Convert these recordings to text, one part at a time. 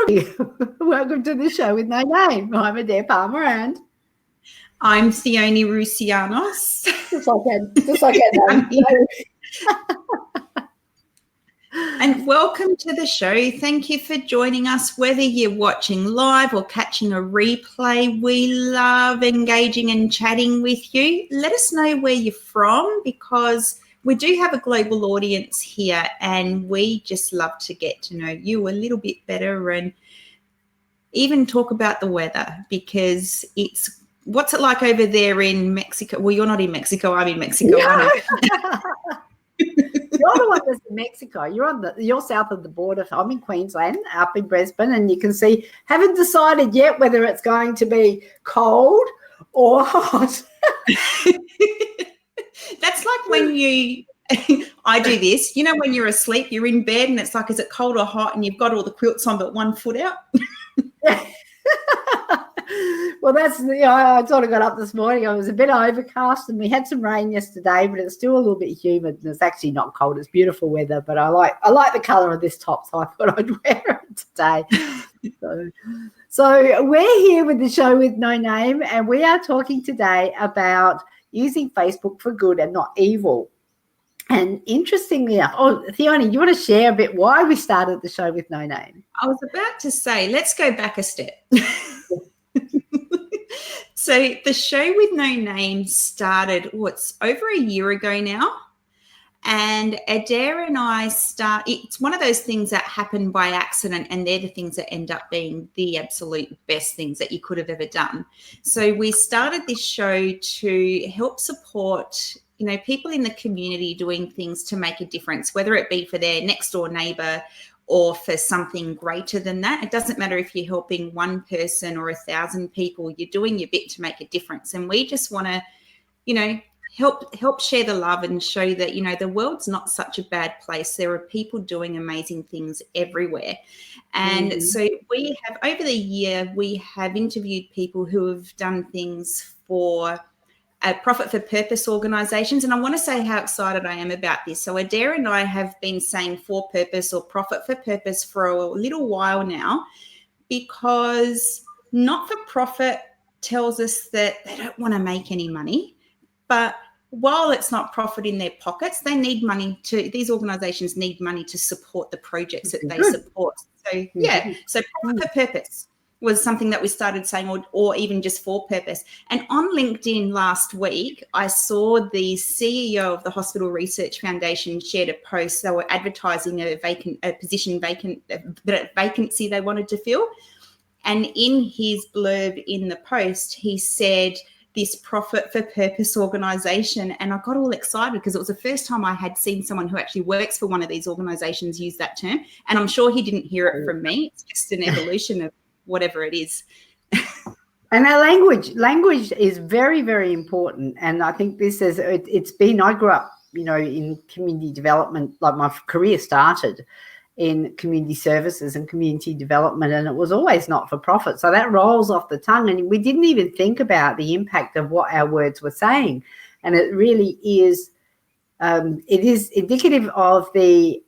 morning. Welcome to the show with no name. I'm Adair Palmer and I'm Theone Rousianos. Just like I know. And welcome to the show. Thank you for joining us, whether you're watching live or catching a replay. We love engaging and chatting with you. Let us know where you're from, because we do have a global audience here and we just love to get to know you a little bit better and even talk about the weather, because it's what's it like over there in Mexico? Well, you're not in Mexico. I'm in Mexico. Yeah. You're the one that's in Mexico. You're south of the border. I'm in Queensland, up in Brisbane, and you can see, haven't decided yet whether it's going to be cold or hot. That's like when I do this, when you're asleep, you're in bed and it's like, is it cold or hot? And you've got all the quilts on but one foot out. Well, I sort of got up this morning. It was a bit overcast and we had some rain yesterday, but it's still a little bit humid and it's actually not cold. It's beautiful weather, but I like the colour of this top, so I thought I'd wear it today. So we're here with the show with no name, and we are talking today about using Facebook for good and not evil. And interestingly enough, Theone, you want to share a bit why we started the show with no name? I was about to say, let's go back a step. So the show with no name started, it's over a year ago now. And Adair and I it's one of those things that happen by accident, and they're the things that end up being the absolute best things that you could have ever done. So we started this show to help support, people in the community doing things to make a difference, whether it be for their next door neighbour or for something greater than that. It doesn't matter if you're helping one person or 1,000 people, you're doing your bit to make a difference. And we just want to, help share the love and show that, the world's not such a bad place. There are people doing amazing things everywhere. And so we have, over the year, we have interviewed people who have done things for profit for purpose organisations. And I want to say how excited I am about this. So Adair and I have been saying for purpose or profit for purpose for a little while now, because not-for-profit tells us that they don't want to make any money, but while it's not profit in their pockets, they need money these organisations need money to support the projects that they support. So so profit for purpose was something that we started saying, or even just for purpose. And on LinkedIn last week, I saw the CEO of the Hospital Research Foundation shared a post. They were advertising a vacancy they wanted to fill. And in his blurb in the post, he said, this profit for purpose organisation. And I got all excited because it was the first time I had seen someone who actually works for one of these organisations use that term. And I'm sure he didn't hear it from me. It's just an evolution of whatever it is. And our language is very, very important. And I think I grew up, in community development, like my career started in community services and community development, and it was always not for profit. So that rolls off the tongue, and we didn't even think about the impact of what our words were saying. And it really is, it is indicative of the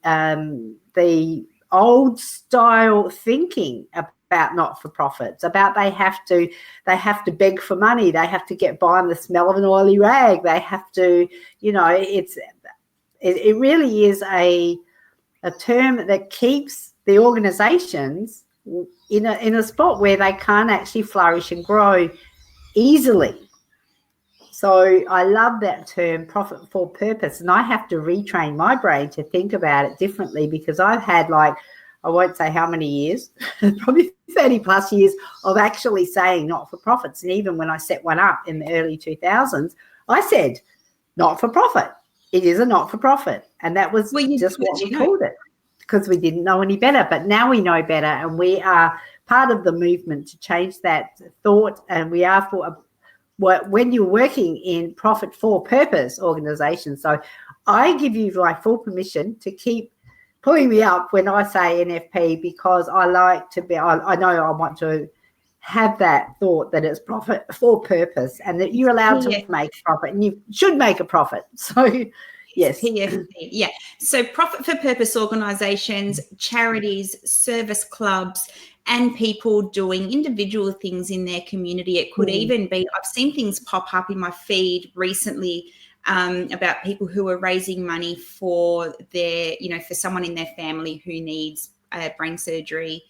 old style thinking about not-for-profits, about they have to beg for money, they have to get by on the smell of an oily rag, they have to, it really is a term that keeps the organisations in a spot where they can't actually flourish and grow easily. So I love that term, profit for purpose, and I have to retrain my brain to think about it differently, because I've had, I won't say how many years, probably 30 plus years of actually saying not for profits. And even when I set one up in the early 2000s, I said not for profit. It is a not for profit. And that was just what we called it, because we didn't know any better. But now we know better, and we are part of the movement to change that thought. And we are when you're working in profit for purpose organizations. So I give you my full permission to keep pulling me up when I say NFP, because I like to be, I know I want to have that thought that it's profit for purpose and that you're allowed to make profit and you should make a profit. So Yes. PFP. Yeah. So profit for purpose organisations, charities, service clubs, and people doing individual things in their community. It could even be, I've seen things pop up in my feed recently about people who are raising money for their, for someone in their family who needs brain surgery,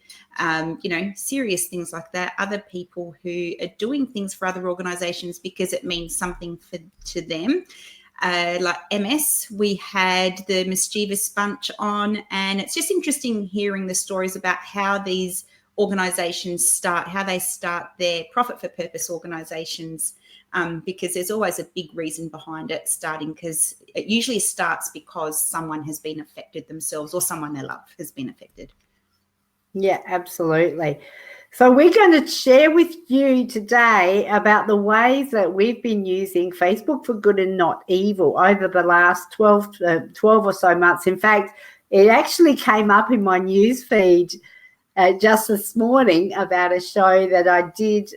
serious things like that. Other people who are doing things for other organisations because it means something to them. Like MS, we had the Mischievous Bunch on, and it's just interesting hearing the stories about how these organisations start, how they start their profit for purpose organisations, because there's always a big reason behind it starting, because it usually starts because someone has been affected themselves or someone they love has been affected. Yeah, absolutely. So we're going to share with you today about the ways that we've been using Facebook for good and not evil over the last 12 or so months. In fact, it actually came up in my news feed just this morning about a show that I did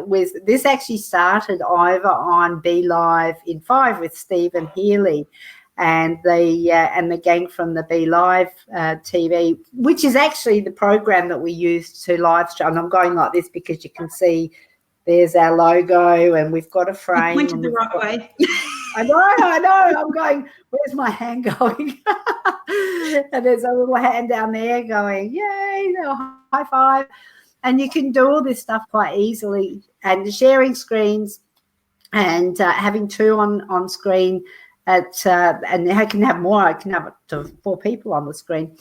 with, this actually started over on Be Live in 5 with Stephen Healy and the gang from the Be Live TV, which is actually the program that we use to live stream. And I'm going like this because you can see there's our logo and we've got a frame. You pointed the right way. I know. I'm going, where's my hand going? And there's a little hand down there going, yay, high five. And you can do all this stuff quite easily. And sharing screens and having two on screen and I can have more. I can have up to 4 people on the screen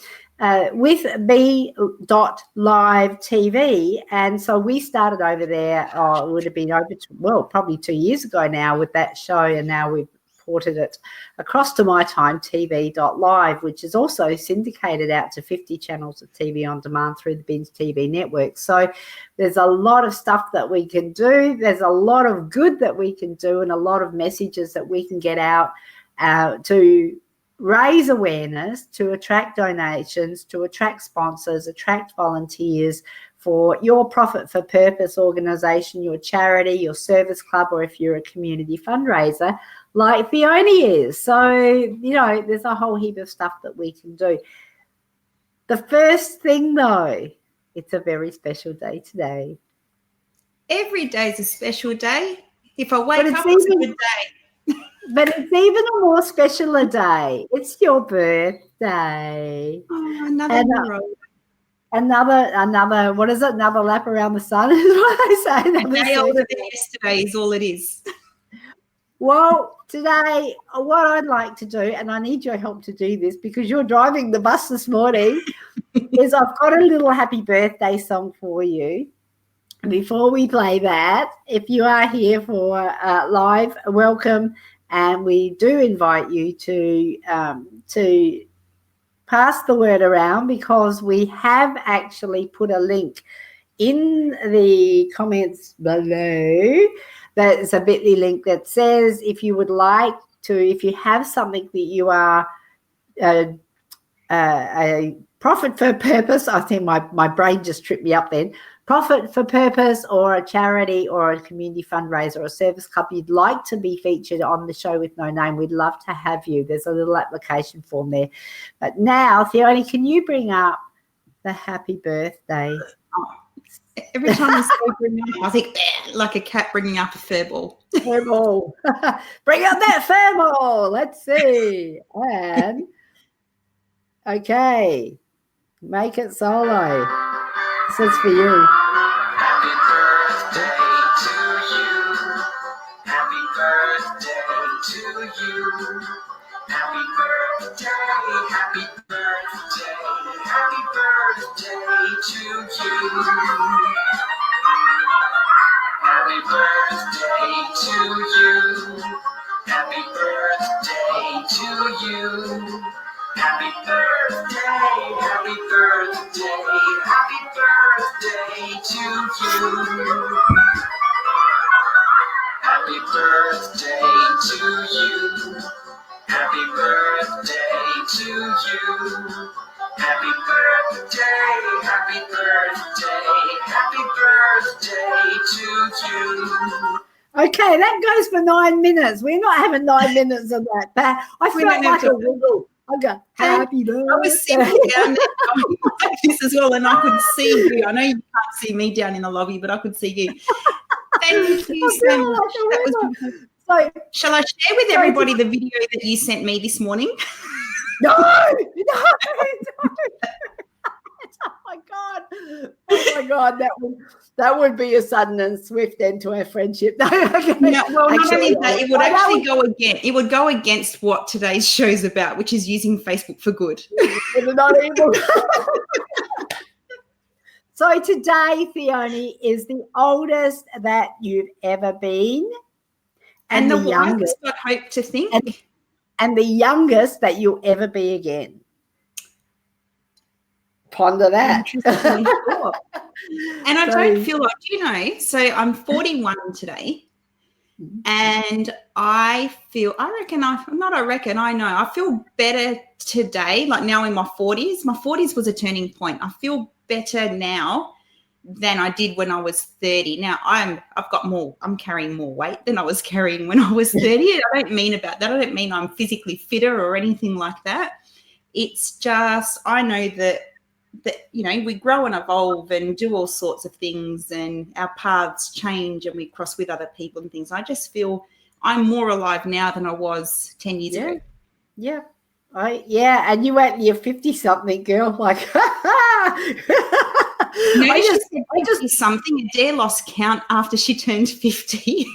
with B.Live TV. And so we started over there, it would have been probably 2 years ago now with that show. And now we've ported it across to MyTimeTV.live, which is also syndicated out to 50 channels of TV on demand through the Binge TV network. So there's a lot of stuff that we can do. There's a lot of good that we can do and a lot of messages that we can get out to raise awareness, to attract donations, to attract sponsors, attract volunteers for your profit for purpose organisation, your charity, your service club, or if you're a community fundraiser like Fiona is. So, there's a whole heap of stuff that we can do. The first thing, though, it's a very special day today. Every day is a special day. If I wake up, it's a good day. But it's even a more special a day. It's your birthday. Oh, another what is it? Another lap around the sun is what I say. A day older than yesterday is all it is. Well, today, what I'd like to do, and I need your help to do this because you're driving the bus this morning, is I've got a little happy birthday song for you. Before we play that, if you are here for live, welcome, and we do invite you to pass the word around because we have actually put a link in the comments below. There's a bit.ly link that says if you would like to, if you have something that you are a profit for purpose, I think my brain just tripped me up then, profit for purpose or a charity or a community fundraiser or a service club you'd like to be featured on the show with no name, we'd love to have you. There's a little application form there. But now, Fiona, can you bring up the happy birthday? Every time I say bring up, I think like a cat bringing up a fur ball. Fur ball. Bring up that fur ball. Let's see. And okay, make it solo. This is for you. Happy birthday to you. Happy birthday to you. Happy birthday, happy birthday, happy birthday to you. Happy birthday to you. Happy birthday to you. Happy birthday, happy birthday, happy birthday to you. Happy birthday to you. Happy birthday to you. Happy birthday, happy birthday, happy Okay, that goes for 9 minutes. We're not having 9 minutes of that. But I We felt don't have like to- a wiggle. I go, happy birthday. I was sitting down there going like this as well, and I could see you. I know you can't see me down in the lobby, but I could see you. Thank you I so feel much. like a That was wiggle. beautiful. So, Shall I share with everybody the video that you sent me this morning? no. Oh my God. Oh my God. That would be a sudden and swift end to our friendship. No, okay. No, well, not only that, it would I actually go against. It would go against what today's show's about, which is using Facebook for good. Not evil. So today, Theone, is the oldest that you've ever been, And the youngest, wisest, I hope to think. and the youngest that you'll ever be again. Ponder that. Interesting thought. And I don't feel like, so I'm 41 today. And I feel better today, like now in my 40s. My 40s was a turning point. I feel better now than I did when I was 30. Now I'm carrying more weight than I was carrying when I was 30. I don't mean about that. I don't mean I'm physically fitter or anything like that. It's just, I know that we grow and evolve and do all sorts of things, and our paths change and we cross with other people and things. I just feel I'm more alive now than I was 10 years ago. Yeah. And you went, you're 50-something, girl. Like, She said 50-something. Adair lost count after she turned 50.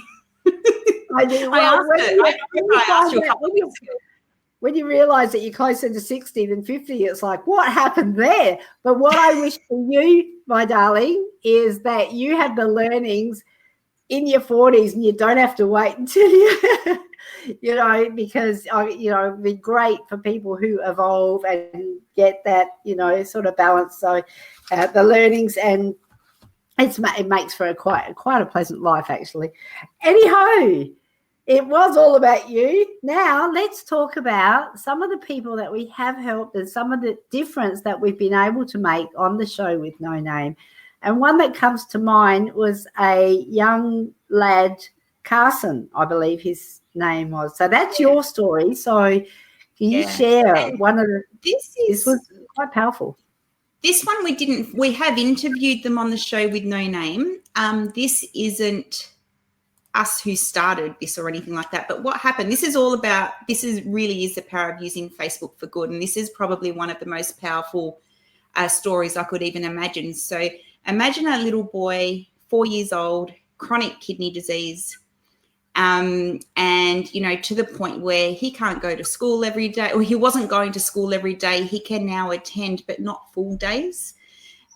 I do. I asked you a couple of weeks ago. When you realise that you're closer to 60 than 50, it's like, what happened there? But what I wish for you, my darling, is that you have the learnings in your 40s and you don't have to wait until because, it'd be great for people who evolve and get that, sort of balance. So the learnings, and it makes for quite a pleasant life, actually. Anyhow, it was all about you. Now let's talk about some of the people that we have helped and some of the difference that we've been able to make on the show with No Name. And one that comes to mind was a young lad, Carson, I believe his name was. So that's your story. So can you share one of the this was quite powerful. This one we have interviewed them on the show with No Name. This isn't us who started this or anything like that, but what happened, this is really the power of using Facebook for good, and this is probably one of the most powerful stories I could even imagine. So imagine a little boy, 4 years old, chronic kidney disease, and to the point where he can't go to school every day, or he wasn't going to school every day. He can now attend, but not full days.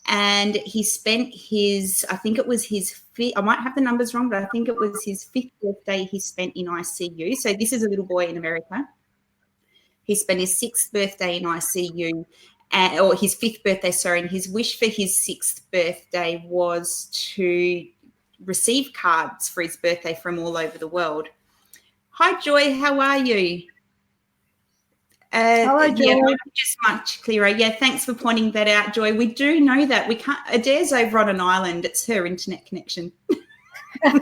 And he spent I think it was his fifth, I might have the numbers wrong, but I think it was his 5th birthday he spent in ICU. So this is a little boy in America. He spent his 6th birthday in ICU, or his 5th birthday, and his wish for his 6th birthday was to receive cards for his birthday from all over the world. Hi, Joy. How are you? Hello, Joy. Yeah, just much clearer. Yeah, thanks for pointing that out, Joy. We do know that we can't. Adair's over on an island. It's her internet connection. Well,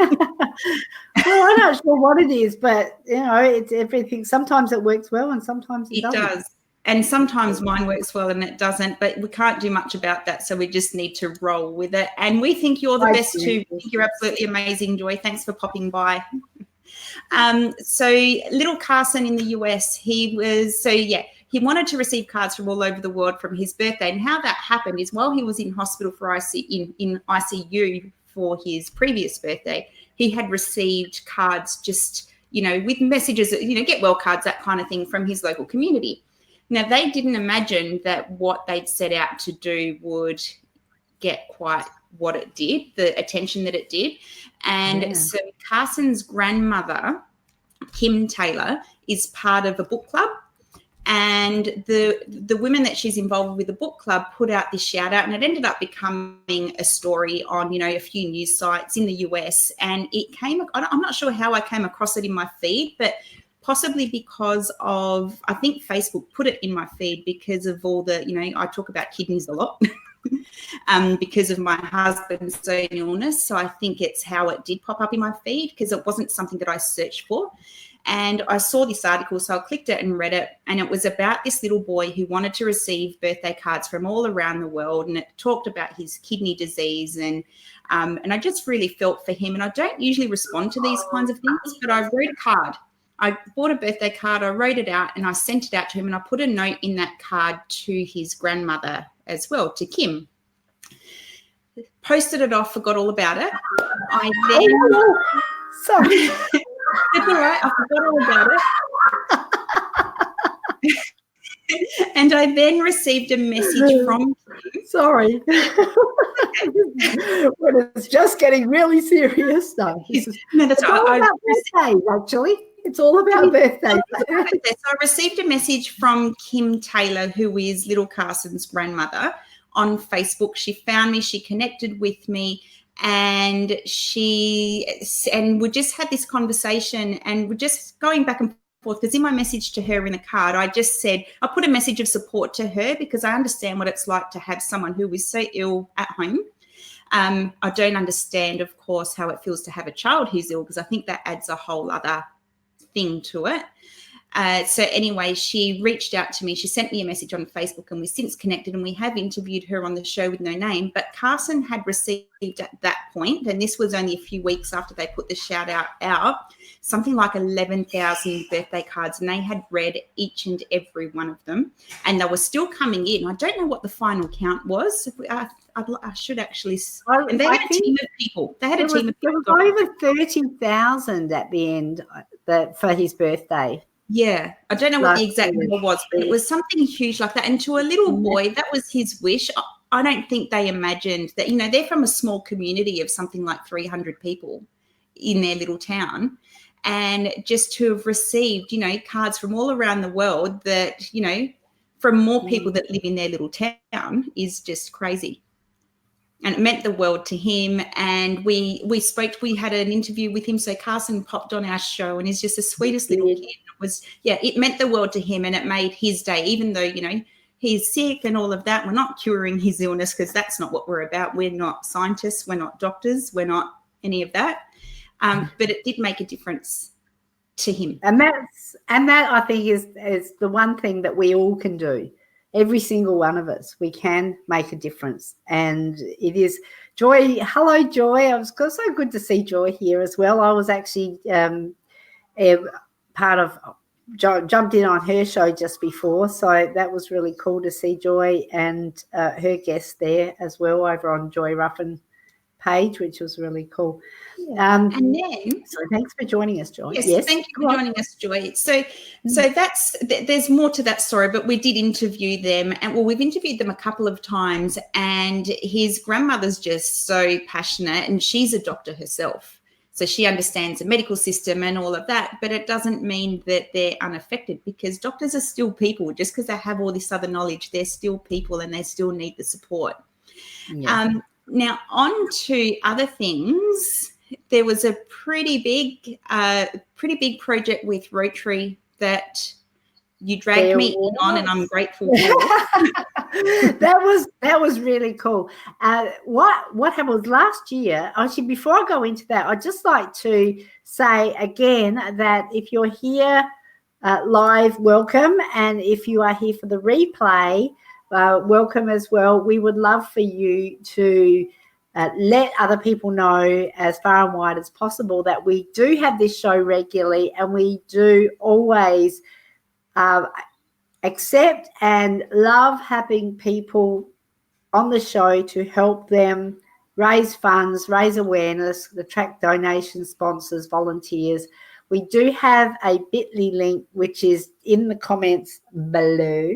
I'm not sure what it is, but it's everything. Sometimes it works well, and sometimes it doesn't. Does, and sometimes mine works well and it doesn't. But we can't do much about that, so we just need to roll with it. And we think you're the best too. We think you're absolutely amazing, Joy. Thanks for popping by. So little Carson in the US, he wanted to receive cards from all over the world from his birthday. And how that happened is while he was in hospital for in ICU for his previous birthday, he had received cards just, with messages, get well cards, that kind of thing from his local community. Now, they didn't imagine that what they'd set out to do would get quite what it did, the attention that it did. And so Carson's grandmother, Kim Taylor, is part of a book club, and the women that she's involved with the book club put out this shout out, and it ended up becoming a story on a few news sites in the US. And I'm not sure how I came across it in my feed, but possibly because of, I think Facebook put it in my feed because of all the, I talk about kidneys a lot. because of my husband's own illness. So I think it's how it did pop up in my feed, because it wasn't something that I searched for. And I saw this article, so I clicked it and read it. And it was about this little boy who wanted to receive birthday cards from all around the world. And it talked about his kidney disease. And I just really felt for him. And I don't usually respond to these kinds of things, but I wrote a card. I bought a birthday card, I wrote it out, and I sent it out to him. And I put a note in that card to his grandmother as well, to Kim. Posted it off, forgot all about it. I then... Sorry. It's all right, I forgot all about it. And I then received a message from... Sorry. When it's just getting really serious. No, that's all about birthdays, actually. It's all about birthdays. So I received a message from Kim Taylor, who is little Carson's grandmother, on Facebook. She found me, she connected with me, and we just had this conversation, and we're just going back and forth, because in my message to her in the card, I just said, I put a message of support to her, because I understand what it's like to have someone who is so ill at home. I don't understand, of course, how it feels to have a child who's ill, because I think that adds a whole other thing to it. So anyway, she reached out to me. She sent me a message on Facebook, and we've since connected, and we have interviewed her on the show with no name. But Carson had received at that point, and this was only a few weeks after they put the shout out, something like 11,000 birthday cards, and they had read each and every one of them, and they were still coming in. I don't know what the final count was. I should actually. And they had a team of people. They had a team of people. There was over 30,000 at the end for his birthday. Yeah, I don't know what the exact number was, but it was something huge like that. And to a little boy, that was his wish. I don't think they imagined that, they're from a small community of something like 300 people in their little town. And just to have received, cards from all around the world that, from more people that live in their little town is just crazy. And it meant the world to him. And we had an interview with him. So Carson popped on our show, and he's just the sweetest little kid. It meant the world to him, and it made his day, even though, he's sick and all of that. We're not curing his illness, because that's not what we're about. We're not scientists. We're not doctors. We're not any of that. But it did make a difference to him. And that I think is the one thing that we all can do. Every single one of us, we can make a difference. And it is Joy. Hello, Joy. It was so good to see Joy here as well. I was actually jumped in on her show just before. So that was really cool to see Joy and her guest there as well over on Joy Ruffin page, which was really cool. And then, so thanks for joining us, Joy. Yes, thank you for joining us, Joy. So there's more to that story, but we did interview them, and we've interviewed them a couple of times, and his grandmother's just so passionate, and she's a doctor herself. So she understands the medical system and all of that, but it doesn't mean that they're unaffected, because doctors are still people. Just because they have all this other knowledge, they're still people, and they still need the support. Yeah. Now, on to other things. There was a pretty big project with Rotary that you dragged me in on, and I'm grateful for. That was really cool. What happened was last year? Actually, before I go into that, I'd just like to say again that if you're here live, welcome, and if you are here for the replay, welcome as well. We would love for you to let other people know as far and wide as possible that we do have this show regularly, and we do always accept and love having people on the show to help them raise funds, raise awareness, attract donations, sponsors, volunteers. We do have a bit.ly link, which is in the comments below,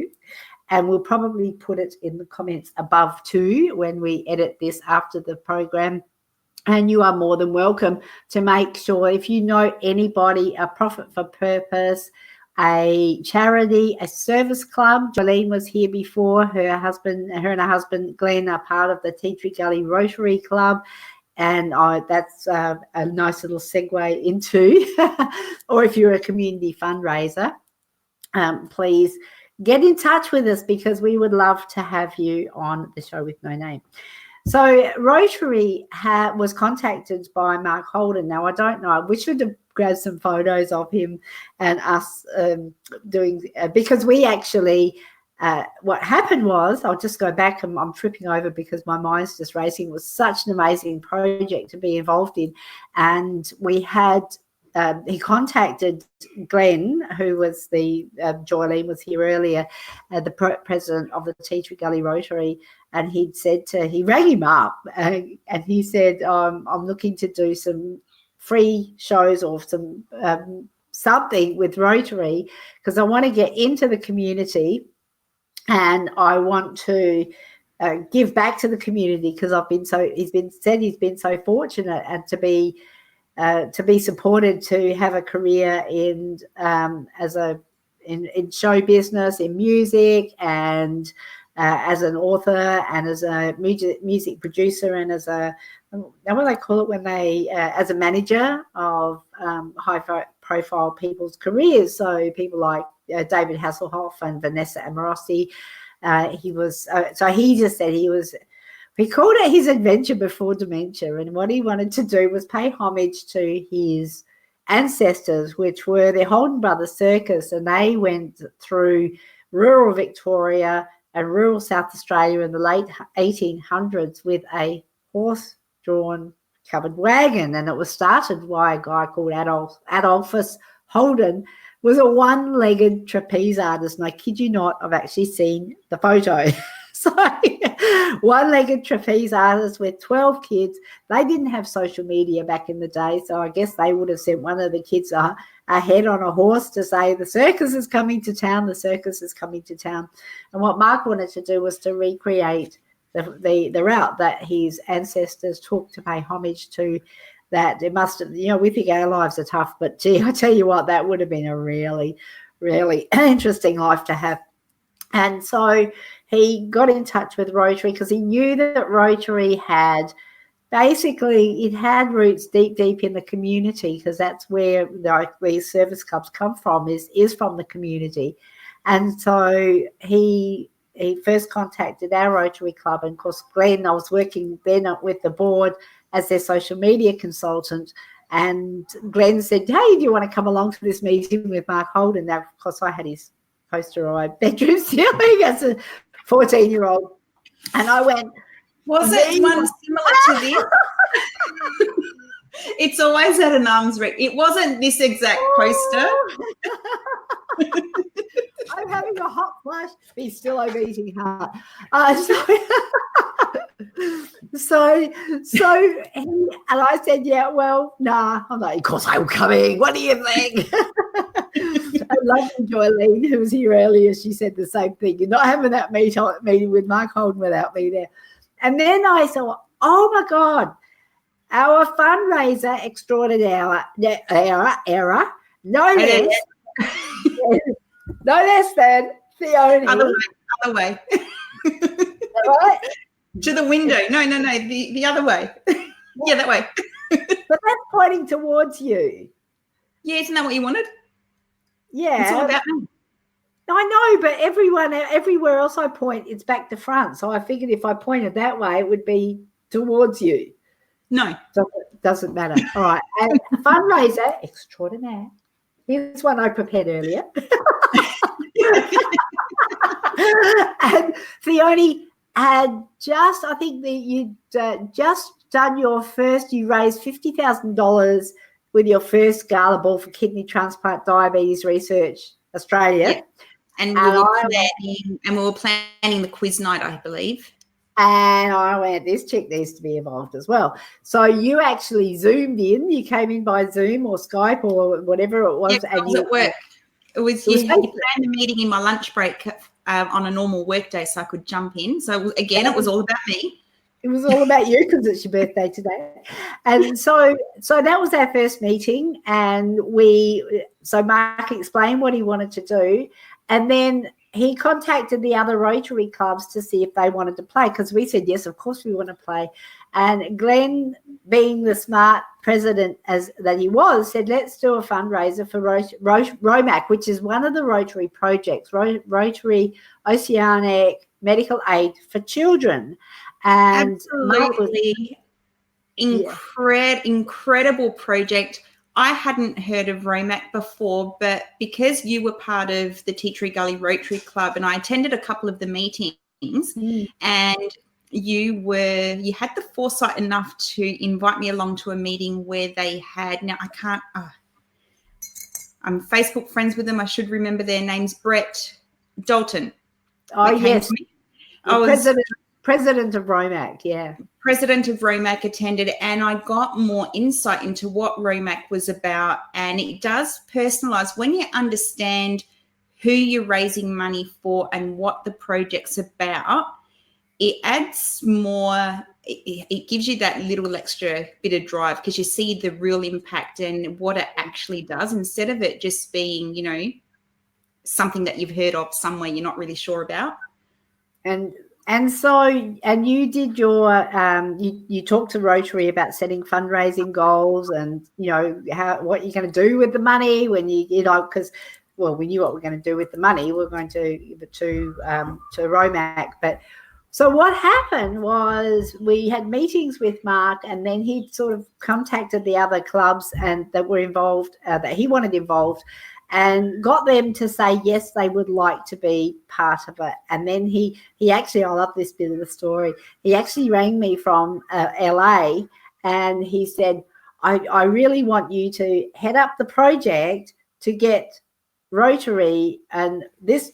and we'll probably put it in the comments above too when we edit this after the program. And you are more than welcome to make sure, if you know anybody, a profit for purpose, a charity, a service club. Jolene was here before. Her and her husband Glenn are part of the Tea Tree Gully Rotary Club. And that's a nice little segue into, or if you're a community fundraiser, please get in touch with us because we would love to have you on the show with no name. So Rotary was contacted by Mark Holden. Now, I don't know. We should have grabbed some photos of him and us doing because we actually what happened was, I'll just go back and I'm tripping over because my mind's just racing. It was such an amazing project to be involved in. And we had he contacted Glenn, who was the Joylene was here earlier, the president of the Tea Tree Gully Rotary, and he rang him up and he said, I'm looking to do some free shows or some something with Rotary because I want to get into the community and I want to give back to the community because he's been so fortunate and to be supported to have a career in in show business, in music, and as an author and as a music producer and as a what do they call it when they as a manager of high profile people's careers. So people like David Hasselhoff and Vanessa Amorosi. He just said he called it his adventure before dementia, and what he wanted to do was pay homage to his ancestors, which were the Holden Brothers Circus, and they went through rural Victoria and rural South Australia in the late 1800s with a horse-drawn covered wagon, and it was started by a guy called Adolphus Holden, was a one-legged trapeze artist, and I kid you not, I've actually seen the photo. So one-legged trapeze artist with 12 kids. They didn't have social media back in the day, so I guess they would have sent one of the kids ahead on a horse to say, the circus is coming to town, the circus is coming to town. And what Mark wanted to do was to recreate the route that his ancestors took to pay homage to that. It must have, we think our lives are tough, but gee, I tell you what, that would have been a really, really interesting life to have. And so he got in touch with Rotary because he knew that Rotary had roots deep in the community, because that's where these service clubs come from, is from the community. And so he first contacted our Rotary Club, and of course Glenn, I was working then with the board as their social media consultant, and Glenn said, hey, do you want to come along to this meeting with Mark Holden? Now, of course, I had his poster on my bedroom ceiling as a 14-year-old, and I went, was it one similar to this? It's always at an arm's reach. It wasn't this exact poster. I'm having a hot flash. Be still, I'm eating hard. So and I said, yeah, well, nah. I'm like, of course I'm coming. What do you think? I love Joylene, who was here earlier. She said the same thing. You're not having that meeting with Mark Holden without me there. And then I thought, oh my God, our fundraiser extraordinaire era, no less than Theone. Other way. Right? To the window. No, the other way. Yeah, that way. But that's pointing towards you. Yeah, isn't that what you wanted? Yeah. It's all about me. I know, but everywhere else I point, it's back to front. So I figured if I pointed that way, it would be towards you. No. Doesn't matter. All right. And fundraiser extraordinaire. Here's one I prepared earlier. And Theone had I think that you'd just done you raised $50,000 with your first gala ball for Kidney Transplant Diabetes Research Australia. Yeah. And we were planning the quiz night, I believe. And I went, this chick needs to be involved as well. So you actually Zoomed in. You came in by Zoom or Skype or whatever it was. Yeah, and at work. You planned the meeting in my lunch break on a normal work day so I could jump in. So, again, it was all about me. It was all about you because it's your birthday today. And so that was our first meeting, and so Mark explained what he wanted to do, and then he contacted the other Rotary clubs to see if they wanted to play, because we said, yes, of course we want to play. And Glenn, being the smart president as that he was, said, let's do a fundraiser for ROMAC, which is one of the Rotary projects, Rotary Oceanic Medical Aid for Children. And absolutely incredible project. I hadn't heard of ROMAC before, but because you were part of the Teachery Gully Rotary Club, and I attended a couple of the meetings, and you had the foresight enough to invite me along to a meeting where they had, now I can't, I'm Facebook friends with them. I should remember their names. Brett Dalton. Oh, yes. President of ROMAC, yeah. President of ROMAC attended, and I got more insight into what ROMAC was about. And it does personalise when you understand who you're raising money for and what the project's about. It adds more, it gives you that little extra bit of drive because you see the real impact and what it actually does, instead of it just being, you know, something that you've heard of somewhere you're not really sure about. And so you did your you talked to Rotary about setting fundraising goals, and you know what you're going to do with the money when you know, because we knew what we're going to do with the money. We're going to give it to ROMAC. But so what happened was we had meetings with Mark, and then he sort of contacted the other clubs and that were involved, that he wanted involved, and got them to say yes, they would like to be part of it. And then he actually, I love this bit of the story, he actually rang me from LA, and he said, I really want you to head up the project to get Rotary and this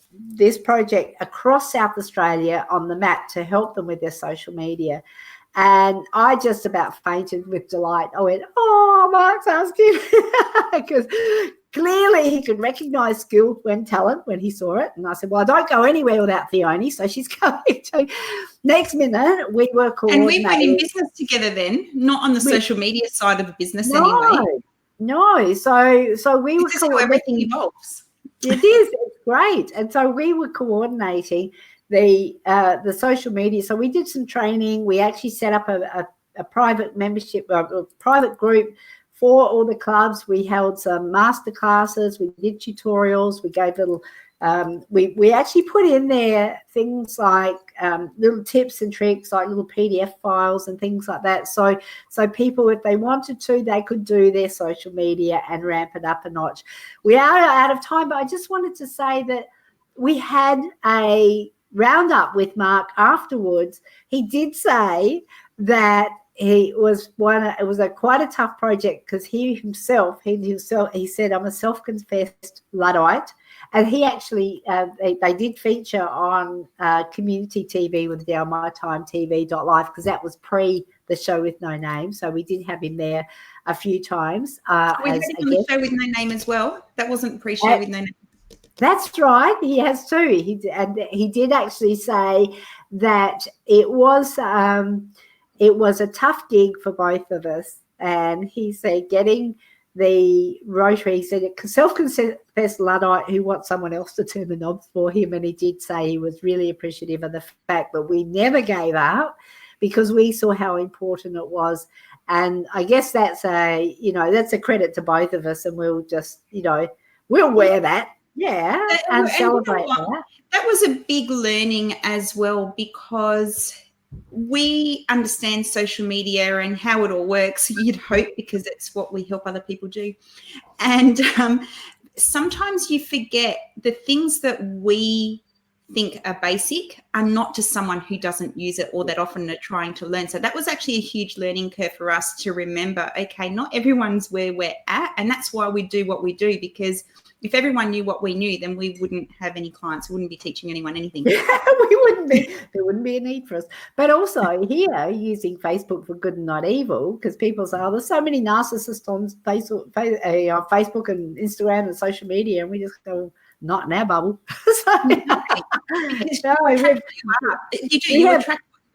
project across South Australia on the map to help them with their social media. And I just about fainted with delight. I went, oh, Mark's asking, because clearly he could recognise skill when talent when he saw it. And I said, well, I don't go anywhere without Theone, so she's going to. Next minute, we were coordinating. And we went in business together then, not on the social media side of the business anyway. No, so we were coordinating. Everything evolves. It is. It's great. And so we were coordinating the social media. So we did some training. We actually set up a private membership, a private group for all the clubs. We held some master classes. We did tutorials. We gave little, we actually put in there things like little tips and tricks, like little PDF files and things like that. So people, if they wanted to, they could do their social media and ramp it up a notch. We are out of time, but I just wanted to say that we had a roundup with Mark afterwards. He did say that it was quite a tough project because he said, I'm a self-confessed Luddite. And he actually, they did feature on community TV with downmytimetv.live, because that was pre the Show with No Name. So we did have him there a few times. We had him on the Show with No Name as well. That wasn't pre-Show with No Name. That's right. He has too. He did actually say that it was a tough gig for both of us. And he said getting the Rotary, he said a self-confessed Luddite who wants someone else to turn the knobs for him. And he did say he was really appreciative of the fact that we never gave up, because we saw how important it was. And I guess that's a credit to both of us. And we'll just, we'll wear that. Yeah, and celebrate that. That was a big learning as well, because we understand social media and how it all works, you'd hope, because it's what we help other people do. And sometimes you forget the things that we think are basic are not to someone who doesn't use it or that often are trying to learn. So that was actually a huge learning curve for us to remember, okay, not everyone's where we're at, and that's why we do what we do, because if everyone knew what we knew, then we wouldn't have any clients. We wouldn't be teaching anyone anything. We wouldn't be. There wouldn't be a need for us. But also here, using Facebook for good and not evil, because people say, oh, there's so many narcissists on Facebook and Instagram and social media, and we just go, not in our bubble. You attract what you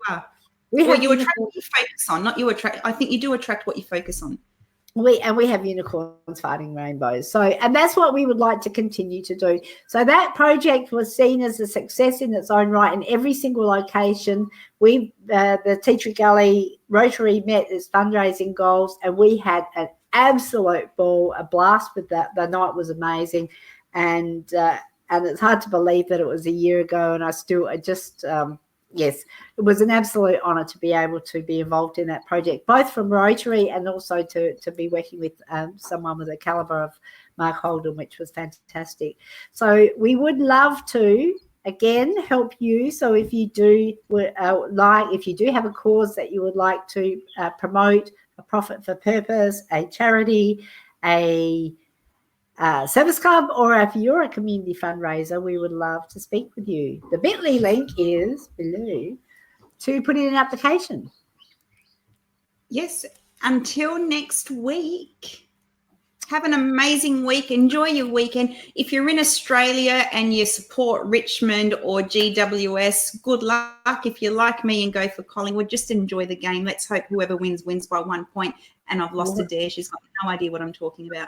are. You attract what you focus on, not you attract. I think you do attract what you focus on. We have unicorns farting rainbows. So, and that's what we would like to continue to do. So that project was seen as a success in its own right in every single location. We, the Tea Tree Gully Rotary, met its fundraising goals, and we had an absolute ball, a blast with that. The night was amazing, and it's hard to believe that it was a year ago, and yes, it was an absolute honour to be able to be involved in that project, both from Rotary and also to be working with someone with the calibre of Mark Holden, which was fantastic. So we would love to, again, help you. So if you do if you do have a cause that you would like to promote, a profit for purpose, a charity, a service club, or if you're a community fundraiser, we would love to speak with you. The Bitly link is below to put in an application. Yes. Until next week, have an amazing week. Enjoy your weekend. If you're in Australia and you support Richmond or GWS, good luck. If you're like me and go for Collingwood, just enjoy the game. Let's hope whoever wins by 1 point. And I've lost Adair. She's got no idea what I'm talking about.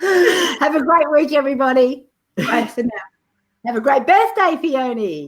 Have a great week, everybody. Bye for now. Have a great birthday, Fiona.